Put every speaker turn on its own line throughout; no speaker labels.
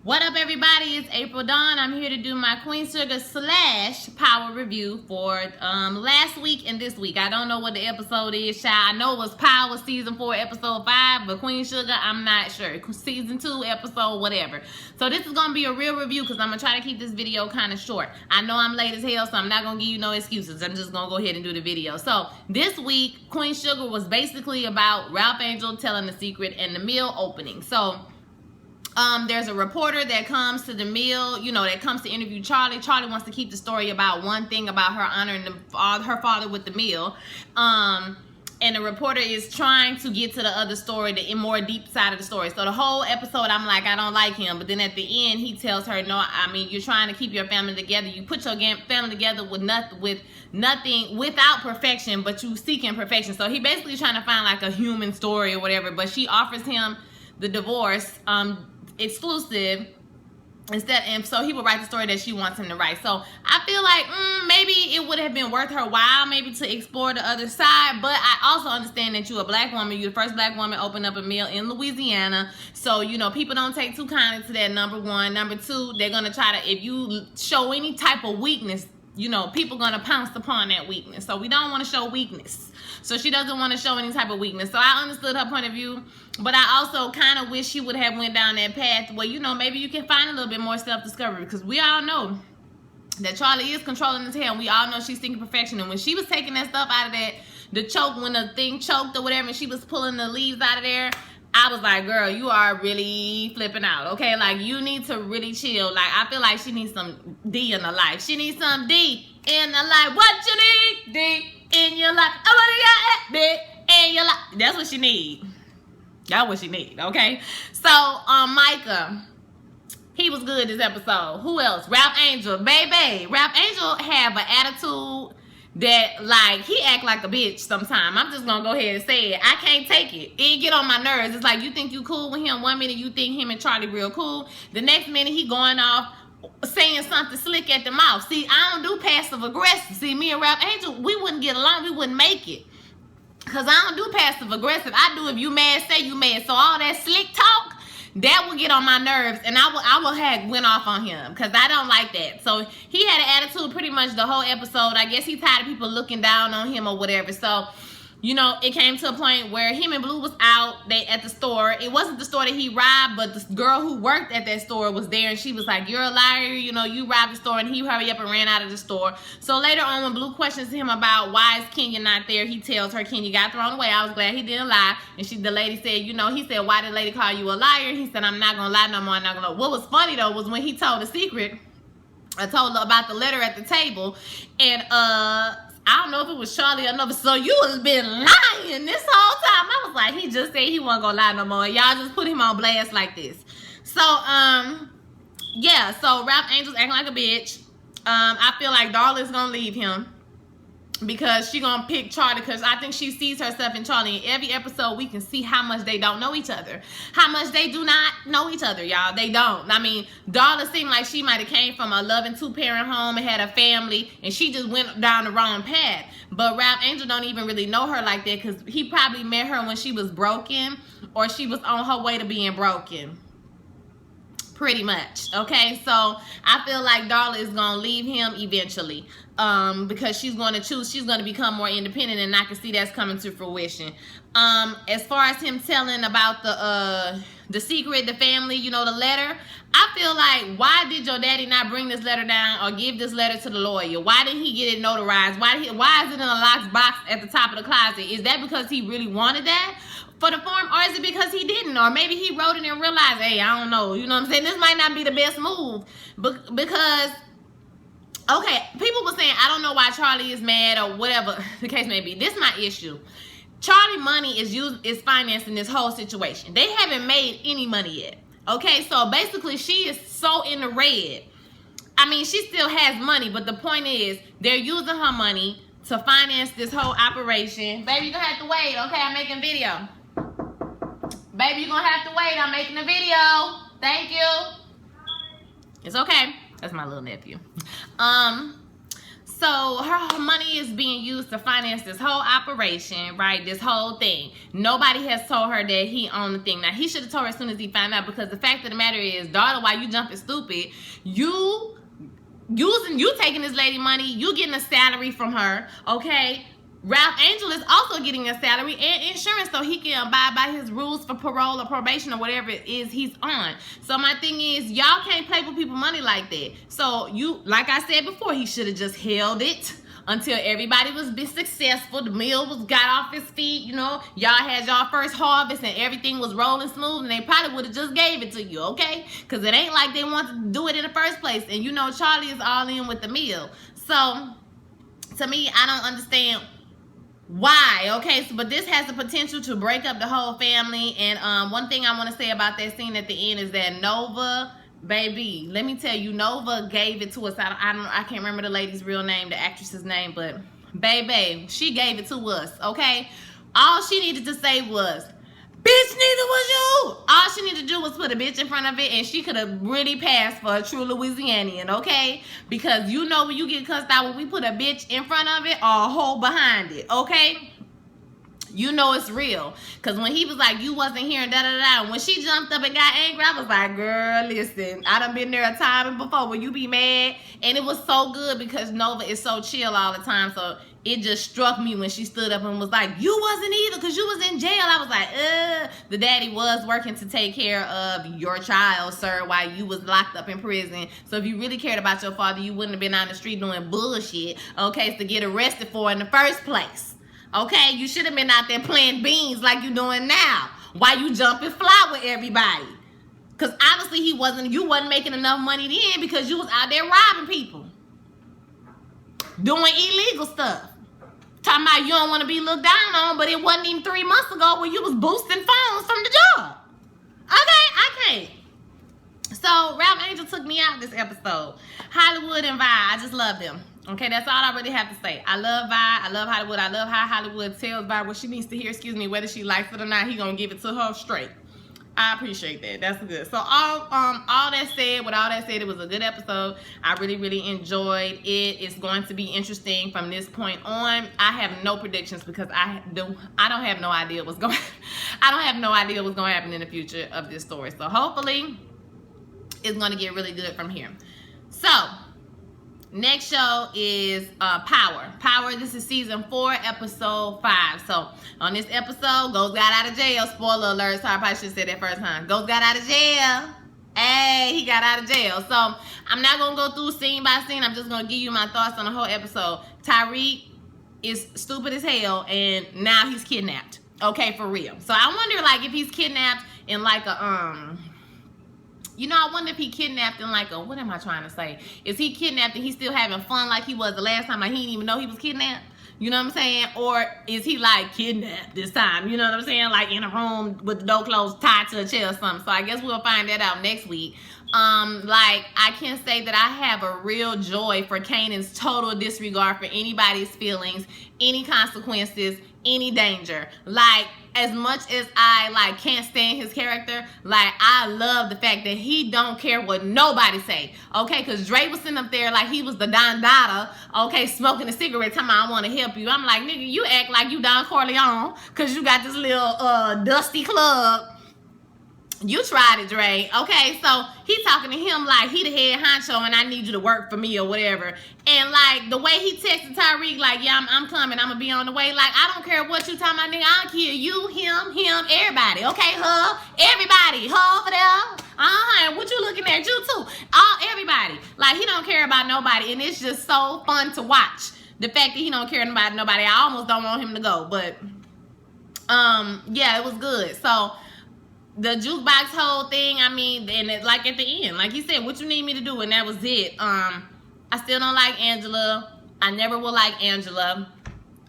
What up, everybody? It's April Dawn. I'm here to do my Queen Sugar / Power review for last week and this week. I don't know what the episode is, child. I know it was Power Season 4, Episode 5, but Queen Sugar, I'm not sure. Season 2, Episode whatever. So this is going to be a real review because I'm going to try to keep this video kind of short. I know I'm late as hell, so I'm not going to give you no excuses. I'm just going to go ahead and do the video. So this week, Queen Sugar was basically about Ralph Angel telling the secret and the mill opening. So there's a reporter that comes to the mill, that comes to interview Charlie. Charlie wants to keep the story about one thing about her honoring her father with the mill. And the reporter is trying to get to the other story, the more deep side of the story. So the whole episode, I'm like, I don't like him. But then at the end, he tells her, no, I mean, you're trying to keep your family together. You put your family together with nothing, without perfection, but you seeking perfection. So he basically trying to find like a human story or whatever. But she offers him the divorce, exclusive instead, and so he would write the story that she wants him to write. So I feel like maybe it would have been worth her while maybe to explore the other side, but I also understand that you're a black woman. You're the first black woman to open up a mill in Louisiana, so people don't take too kindly to that, number one. Number two, they're gonna try to, if you show any type of weakness, people gonna pounce upon that weakness. So we don't want to show weakness. So she doesn't want to show any type of weakness. So I understood her point of view, but I also kind of wish she would have went down that path where, maybe you can find a little bit more self-discovery, because we all know that Charlie is controlling his hair, and we all know she's seeking perfection. And when she was taking that stuff out of the choke, when the thing choked or whatever, and she was pulling the leaves out of there, I was like, girl, you are really flipping out, okay? Like, you need to really chill. Like, I feel like she needs some D in her life. She needs some D in her life. What you need? D in your life. I want to get D in your life. That's what she need. That's what she need, okay? So, Micah, he was good this episode. Who else? Ralph Angel, baby. Ralph Angel have an attitude that, like, he act like a bitch sometimes. I'm just gonna go ahead and say it. I can't take it. It get on my nerves. It's like, you think you cool with him. One minute you think him and Charlie real cool. The next minute he going off saying something slick at the mouth. See, I don't do passive aggressive. See, me and Ralph Angel, we wouldn't get along. We wouldn't make it. Because I don't do passive aggressive. I do if you mad, say you mad. So all that slick talk, that will get on my nerves, and I will have went off on him because I don't like that. So he had an attitude pretty much the whole episode. I guess he tired of people looking down on him or whatever. So, it came to a point where him and Blue was out at the store. It wasn't the store that he robbed, but the girl who worked at that store was there, and she was like, you're a liar, you robbed the store, and he hurried up and ran out of the store. So later on, when Blue questions him about why is Kenya not there, he tells her Kenya got thrown away. I was glad he didn't lie. And the lady said, he said, why did the lady call you a liar? He said, I'm not gonna lie no more, I'm not gonna lie. What was funny though was when he told the secret, I told her about the letter at the table, and I don't know if it was Charlie or another. So you was been lying this whole time. I was like, he just said he wasn't gonna lie no more. Y'all just put him on blast like this. So yeah. So Ralph Angel's acting like a bitch. I feel like Darla's gonna leave him because she gonna pick Charlie, because I think she sees herself in Charlie. In every episode, we can see how much they don't know each other, how much they do not know each other, y'all. They don't. I mean, Darla seemed like she might have came from a loving 2-parent home and had a family, and she just went down the wrong path. But Ralph Angel don't even really know her like that, because he probably met her when she was broken, or she was on her way to being broken. Pretty much, okay? So I feel like Darla is gonna leave him eventually, because she's going to become more independent, and I can see that's coming to fruition. As far as him telling about the secret, the family, the letter, I feel like, why did your daddy not bring this letter down or give this letter to the lawyer? Why didn't he get it notarized? Why is it in a locked box at the top of the closet? Is that because he really wanted that for the form, or is it because he didn't? Or maybe he wrote it and realized, hey, I don't know, you know what I'm saying? This might not be the best move, because, okay, people were saying, I don't know why Charlie is mad or whatever the case may be. This is my issue. Charlie money is financing this whole situation. They haven't made any money yet, okay? So basically, she is so in the red. I mean, she still has money, but the point is, they're using her money to finance this whole operation. Baby, you're gonna have to wait, okay? I'm making video. Baby, you're gonna have to wait. I'm making a video. Thank you. It's okay. That's my little nephew. So her money is being used to finance this whole operation, right? This whole thing. Nobody has told her that he owned the thing. Now, he should have told her as soon as he found out, because the fact of the matter is, daughter, while you jumping stupid, you taking this lady money, you getting a salary from her, okay? Ralph Angel is also getting a salary and insurance so he can abide by his rules for parole or probation or whatever it is he's on. So my thing is, y'all can't play with people's money like that. So you, like I said before, he should have just held it until everybody was successful. The mill was got off his feet, you know. Y'all had y'all first harvest and everything was rolling smooth, and they probably would have just gave it to you, okay? Because it ain't like they want to do it in the first place. And you know Charlie is all in with the mill. So to me, I don't understand why. Okay, so but this has the potential to break up the whole family. And one thing I want to say about that scene at the end is that Nova, baby, let me tell you, Nova gave it to us. I can't remember the lady's real name, the actress's name, but baby, she gave it to us. Okay, all she needed to say was, bitch, neither was you. All she needed to do was put a bitch in front of it, and she could have really passed for a true Louisianian, okay? Because you know when you get cussed out, when we put a bitch in front of it or a hoe behind it, okay? You know it's real. Because when he was like, you wasn't here and da-da-da, when she jumped up and got angry, I was like, girl, listen, I done been there a time before when you be mad. And it was so good because Nova is so chill all the time, so it just struck me when she stood up and was like, you wasn't either because you was in jail. I was like, the daddy was working to take care of your child, sir, while you was locked up in prison. So if you really cared about your father, you wouldn't have been on the street doing bullshit, okay, to get arrested for in the first place. Okay, you should have been out there playing beans like you doing now. Why you jumping fly with everybody? Because obviously you wasn't making enough money then because you was out there robbing people. Doing illegal stuff. Talking about you don't want to be looked down on, but it wasn't even 3 months ago when you was boosting phones from the job. Okay, I can't. So Ralph Angel took me out this episode. Hollywood and Vi, I just love them. Okay, that's all I really have to say. I love Vi, I love Hollywood, I love how Hollywood tells Vi what she needs to hear, whether she likes it or not, he gonna give it to her straight. I appreciate that. That's good. So all that said, it was a good episode. I really enjoyed it. It's going to be interesting from this point on. I have no predictions because I don't have no idea what's going to happen in the future of this story. So hopefully it's going to get really good from here. So next show is Power. Power, this is season 4, episode 5. So on this episode, Ghost got out of jail. Spoiler alert, so I probably should have said that first time. Ghost got out of jail. Hey, he got out of jail. So I'm not going to go through scene by scene. I'm just going to give you my thoughts on the whole episode. Tyreek is stupid as hell, and now he's kidnapped. Okay, for real. So I wonder, like, if he's kidnapped in like a, you know, I wonder if he kidnapped in like a, what am I trying to say? Is he kidnapped and he's still having fun like he was the last time? Like he didn't even know he was kidnapped? You know what I'm saying? Or is he like kidnapped this time? You know what I'm saying? Like in a room with the door closed, tied to a chair or something. So I guess we'll find that out next week. Like I can say that I have a real joy for Kanan's total disregard for anybody's feelings, any consequences, any danger. Like, as much as I like can't stand his character, like I love the fact that he don't care what nobody say. Okay, because Dre was sitting up there like he was the Don Dada, okay, smoking a cigarette, telling me I want to help you. I'm like, nigga, you act like you Don Corleone because you got this little dusty club. You tried it, Dre. Okay, so he talking to him like he the head honcho and I need you to work for me or whatever. And like the way he texted Tyreek, like, yeah, I'm coming, I'm gonna be on the way. Like, I don't care what you talking about, nigga. I don't care. You, him, everybody. Okay, her, everybody. Her over there. And what you looking at? You too. Everybody. Like, he don't care about nobody. And it's just so fun to watch. The fact that he don't care about nobody. I almost don't want him to go. But, yeah, it was good. So, the jukebox whole thing, I mean, and it, like at the end, like he said, what you need me to do, and that was it. I still don't like Angela. I never will like Angela.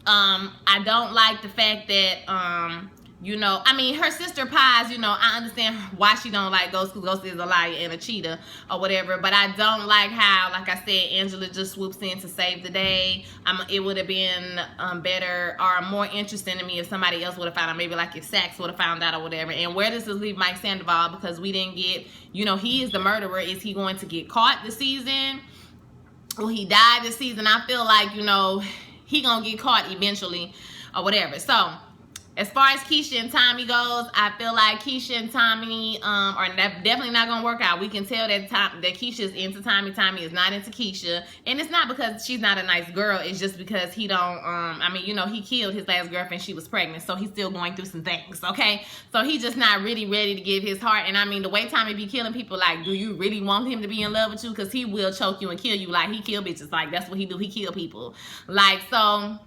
I don't like the fact that, you know, I mean, her sister Pies, you know, I understand why she don't like Ghost, because Ghost is a liar and a cheater or whatever, but I don't like how, like I said, Angela just swoops in to save the day. It would have been better or more interesting to me if somebody else would have found out, maybe like if Sax would have found out or whatever. And where does this leave Mike Sandoval? Because we didn't get, you know, he is the murderer. Is he going to get caught this season? well, he died this season. I feel like, you know, he gonna get caught eventually or whatever. So as far as Keisha and Tommy goes, I feel like Keisha and Tommy are definitely not gonna work out. We can tell that Keisha is into Tommy. Tommy is not into Keisha, and it's not because she's not a nice girl. It's just because he don't. I mean, you know, he killed his last girlfriend. She was pregnant, so he's still going through some things. Okay, so he's just not really ready to give his heart. And I mean, the way Tommy be killing people, like, do you really want him to be in love with you? Because he will choke you and kill you. Like, he kill bitches. Like, that's what he do. He kill people. Like, so.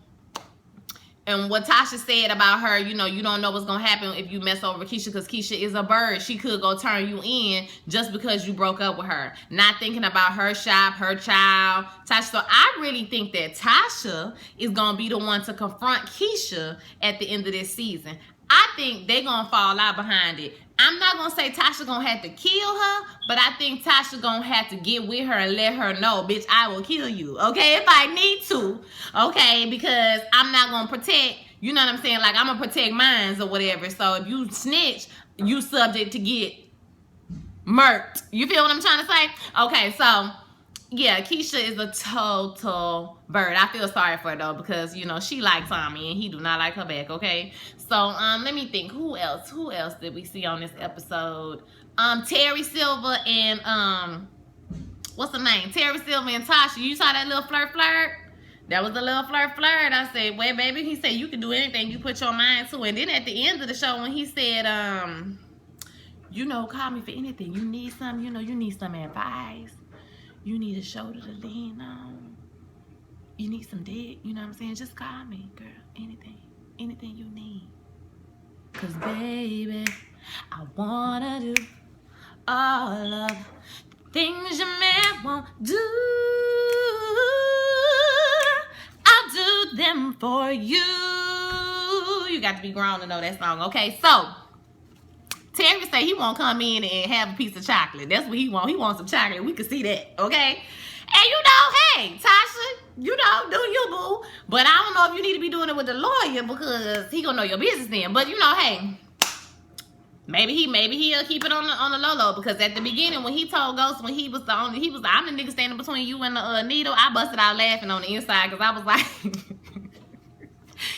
And what Tasha said about her, you know, you don't know what's going to happen if you mess over Keisha, because Keisha is a bird. She could go turn you in just because you broke up with her. Not thinking about her shop, her child. Tasha, so I really think that Tasha is going to be the one to confront Keisha at the end of this season. I think they're going to fall out behind it. I'm not going to say Tasha going to have to kill her, but I think Tasha going to have to get with her and let her know, bitch, I will kill you, okay, if I need to, okay, because I'm not going to protect, you know what I'm saying, like, I'm going to protect mines or whatever. So if you snitch, you subject to get murked. You feel what I'm trying to say? Okay, so yeah, Keisha is a total bird. I feel sorry for her though, because you know she likes Tommy and he do not like her back. Okay, so let me think. Who else did we see on this episode? Terry Silver and what's her name? Terry Silver and Tasha. You saw that little flirt? That was a little flirt. I said, wait, baby. He said you can do anything you put your mind to. And then at the end of the show, when he said, you know, call me for anything. You need something. You know, you need some advice. You need a shoulder to lean on. You need some dick. You know what I'm saying? Just call me, girl. Anything you need. Cause baby, I wanna do all of the things your man won't do. I'll do them for you. You got to be grown to know that song. Okay, so Terry say he won't come in and have a piece of chocolate. That's what he want. He wants some chocolate. We can see that, okay? And you know, hey, Tasha, you know, do you, boo. But I don't know if you need to be doing it with the lawyer because he gonna know your business then. But you know, hey, maybe he'll keep it on the low because at the beginning when he told Ghost when he was I'm the nigga standing between you and the needle, I busted out laughing on the inside because I was like,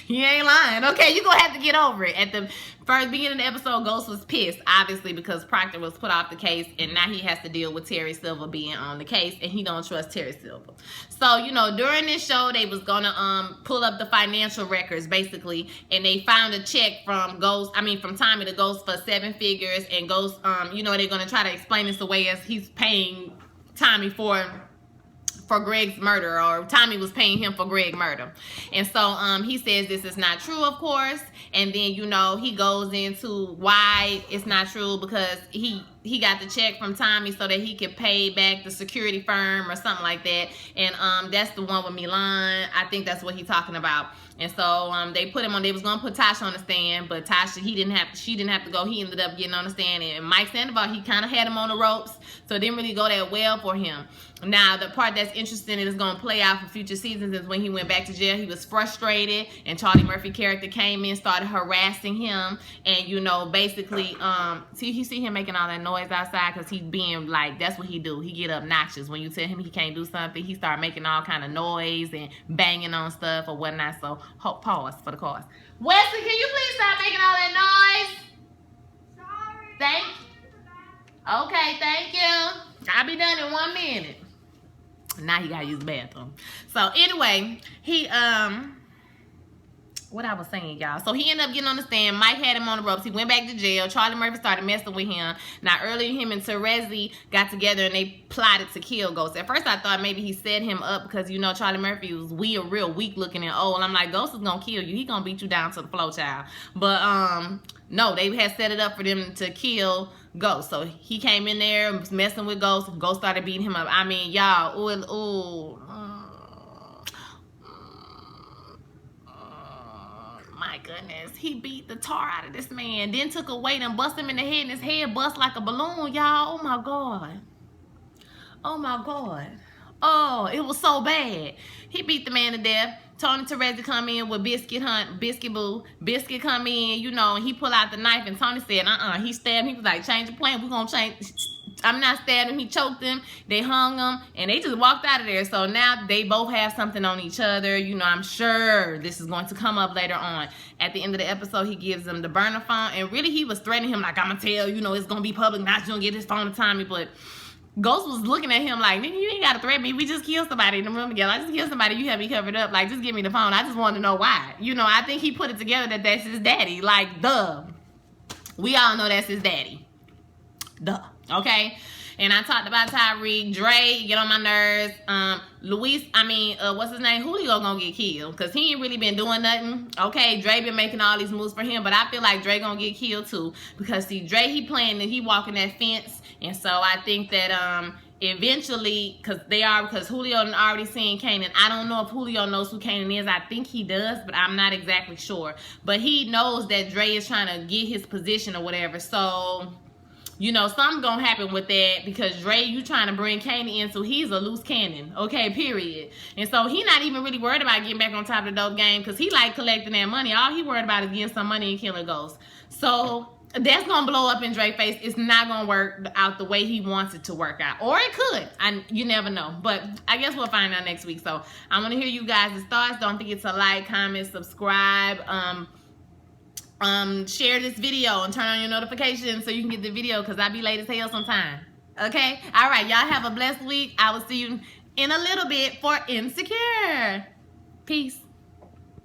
he ain't lying. Okay, you gonna have to get over it. At the first beginning of the episode, Ghost was pissed, obviously, because Proctor was put off the case, and now he has to deal with Terry Silver being on the case, and he don't trust Terry Silver. So, you know, during this show, they was gonna pull up the financial records, basically, and they found a check from Tommy to Ghost for 7 figures, and Ghost, you know, they're gonna try to explain this away as he's paying Tommy for Greg's murder, or Tommy was paying him for Greg's murder. And so he says this is not true, of course. And then, you know, he goes into why it's not true, because he got the check from Tommy so that he could pay back the security firm or something like that. And that's the one with Milan. I think that's what he's talking about. And so they put him on. They was gonna put Tasha on the stand, but Tasha, she didn't have to go. He ended up getting on the stand. And Mike Sandoval, he kind of had him on the ropes, so it didn't really go that well for him. Now, the part that's interesting and is going to play out for future seasons is when he went back to jail. He was frustrated, and Charlie Murphy character came in, started harassing him, and, you know, basically, you see him making all that noise outside because he's being, like, that's what he do. He get obnoxious. When you tell him he can't do something, he start making all kind of noise and banging on stuff or whatnot. So, pause for the cause. Wesley, can you please stop making all that noise?
Sorry.
Thank you. Okay, thank you. I'll be done in 1 minute. Now he gotta use the bathroom. So anyway, he what I was saying, y'all. So he ended up getting on the stand. Mike had him on the ropes. He went back to jail. Charlie Murphy started messing with him. Now earlier, him and Terezi got together and they plotted to kill Ghost. At first I thought maybe he set him up because, you know, Charlie Murphy was real weak looking and old. I'm like, Ghost is gonna kill you. He gonna beat you down to the floor, child. But no, they had set it up for them to kill Ghost. So he came in there messing with Ghost. Ghost started beating him up. I mean, y'all, my goodness, he beat the tar out of this man, then took a weight and bust him in the head, and his head bust like a balloon, y'all. Oh my god. Oh my god. Oh, it was so bad. He beat the man to death. Tony Terezi come in with Biscuit Boo. Biscuit come in, you know, and he pull out the knife, and Tony said, he stabbed him. He was like, change the plan. We're going to stabbed him, he choked him, they hung him, and they just walked out of there. So now they both have something on each other. You know, I'm sure this is going to come up later on. At the end of the episode, he gives them the burner phone, and really he was threatening him like, I'm gonna tell, you know, it's gonna be public, not you gonna get this phone to Tommy. But Ghost was looking at him like, nigga, you ain't gotta threaten me. We just killed somebody in the room together. I just killed somebody, you have me covered up. Like, just give me the phone. I just wanted to know why. You know, I think he put it together that that's his daddy. Like, duh. We all know that's his daddy. Duh. Okay? And I talked about Tyreek. Dre, get on my nerves. What's his name? Julio gonna get killed. Because he ain't really been doing nothing. Okay, Dre been making all these moves for him. But I feel like Dre gonna get killed too. Because, see, Dre, he walking that fence. And so I think that eventually, because Julio done already seen Kanan. I don't know if Julio knows who Kanan is. I think he does, but I'm not exactly sure. But he knows that Dre is trying to get his position or whatever. So, you know, something gonna happen with that, because Dre, you trying to bring Kanan in, so he's a loose cannon. Okay, period. And so he not even really worried about getting back on top of the dope game, because he like collecting that money. All he worried about is getting some money and killing Ghosts. So that's gonna blow up in Dre's face. It's not gonna work out the way he wants it to work out, or it could. You never know. But I guess we'll find out next week. So I want to hear you guys' thoughts. Don't forget to like, comment, subscribe, share this video, and turn on your notifications so you can get the video, because I be late as hell sometime. Okay? All right, y'all have a blessed week. I will see you in a little bit for Insecure. Peace.